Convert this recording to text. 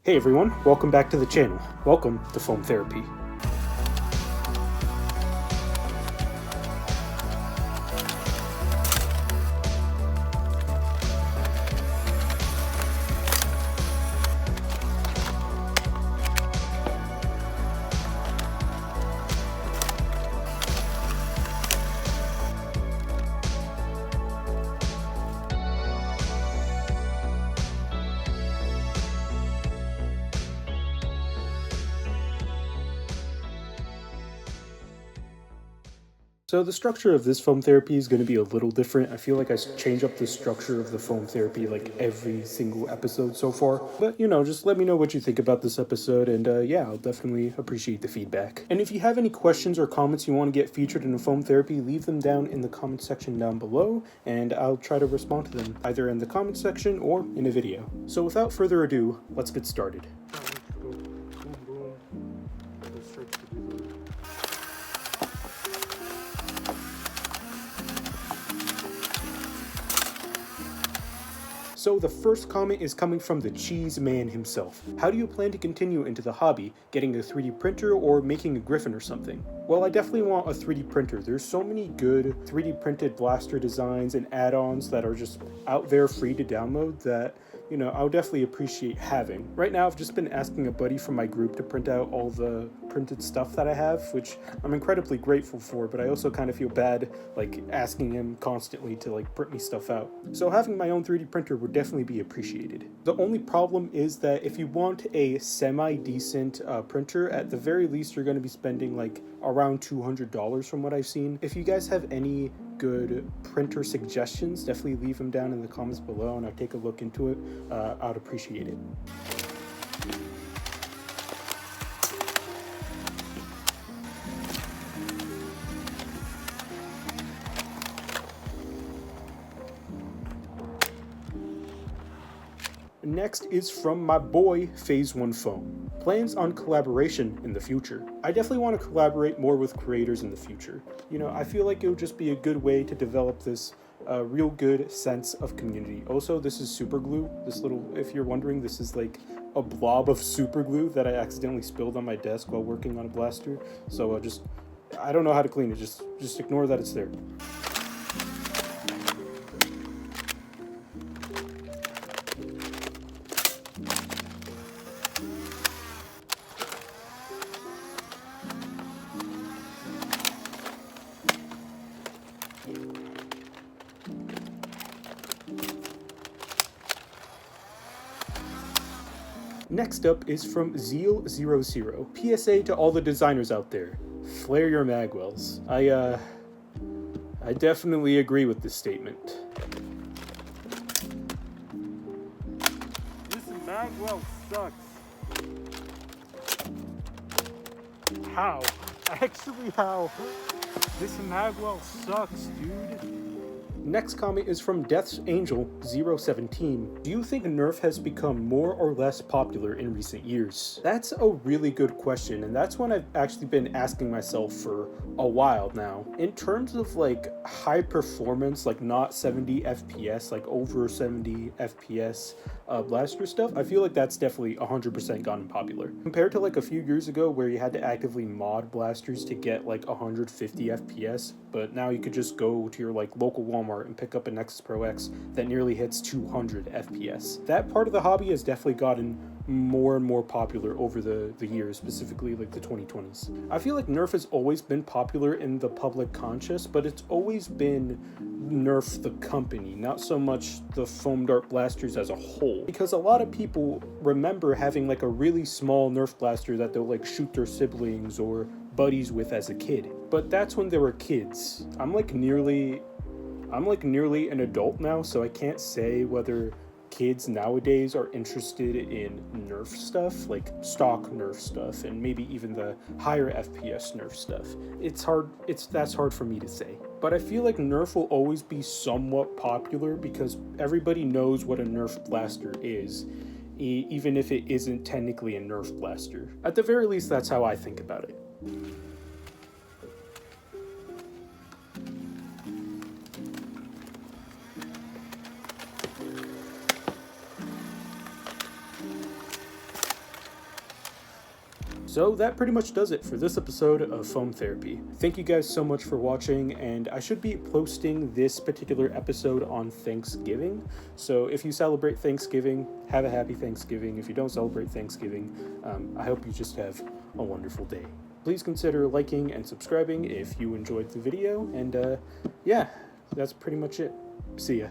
Hey everyone, welcome back to the channel. Welcome to Foam Therapy. So the structure of this foam therapy is going to be a little different. I feel like I change up the structure of the foam therapy like every single episode so far. But just let me know what you think about this episode, and yeah, I'll definitely appreciate the feedback. And if you have any questions or comments you want to get featured in a foam therapy, leave them down in the comment section down below, and I'll try to respond to them either in the comment section or in a video. So without further ado, let's get started. So the first comment is coming from the Cheese Man himself. How do you plan to continue into the hobby? Getting a 3D printer or making a Griffin or something? Well, I definitely want a 3D printer. There's so many good 3D printed blaster designs and add-ons that are just out there free to download that I would definitely appreciate having. Right now, I've just been asking a buddy from my group to print out all the printed stuff that I have, which I'm incredibly grateful for, but I also kind of feel bad, asking him constantly to, print me stuff out. So having my own 3D printer would definitely be appreciated. The only problem is that if you want a semi-decent printer, at the very least, you're going to be spending, around $200 from what I've seen. If you guys have any good printer suggestions, definitely leave them down in the comments below and I'll take a look into it. I'd appreciate it. Next is from my boy Phase 1 Foam. Plans on collaboration in the future. I definitely want to collaborate more with creators in the future. I feel like it would just be a good way to develop this real good sense of community. Also, this is super glue. This little, if you're wondering, this is like a blob of super glue that I accidentally spilled on my desk while working on a blaster. So I don't know how to clean it. Just ignore that it's there. Next up is from Zeal00. PSA to all the designers out there. Flare your magwells. I definitely agree with this statement. This magwell sucks. How? Actually, how? This magwell sucks, dude. Next comment is from Death's Angel 017. Do you think Nerf has become more or less popular in recent years? That's a really good question, and that's one I've actually been asking myself for a while now. In terms of high performance, not 70 FPS, over 70 FPS blaster stuff, I feel like that's definitely 100% gotten popular. Compared to a few years ago where you had to actively mod blasters to get 150 FPS, but now you could just go to your local Walmart and pick up a Nexus Pro X that nearly hits 200 FPS. That part of the hobby has definitely gotten more and more popular over the years, specifically the 2020s. I feel like Nerf has always been popular in the public conscious, but it's always been Nerf the company, not so much the foam dart blasters as a whole. Because a lot of people remember having a really small Nerf blaster that they'll shoot their siblings or buddies with as a kid. But that's when they were kids. I'm nearly an adult now, so I can't say whether kids nowadays are interested in Nerf stuff, stock Nerf stuff, and maybe even the higher FPS Nerf stuff. That's hard for me to say. But I feel like Nerf will always be somewhat popular because everybody knows what a Nerf blaster is, even if it isn't technically a Nerf blaster. At the very least, that's how I think about it. So that pretty much does it for this episode of Foam Therapy. Thank you guys so much for watching, and I should be posting this particular episode on Thanksgiving. So if you celebrate Thanksgiving, have a happy Thanksgiving. If you don't celebrate Thanksgiving, I hope you just have a wonderful day. Please consider liking and subscribing if you enjoyed the video, and yeah, that's pretty much it. See ya.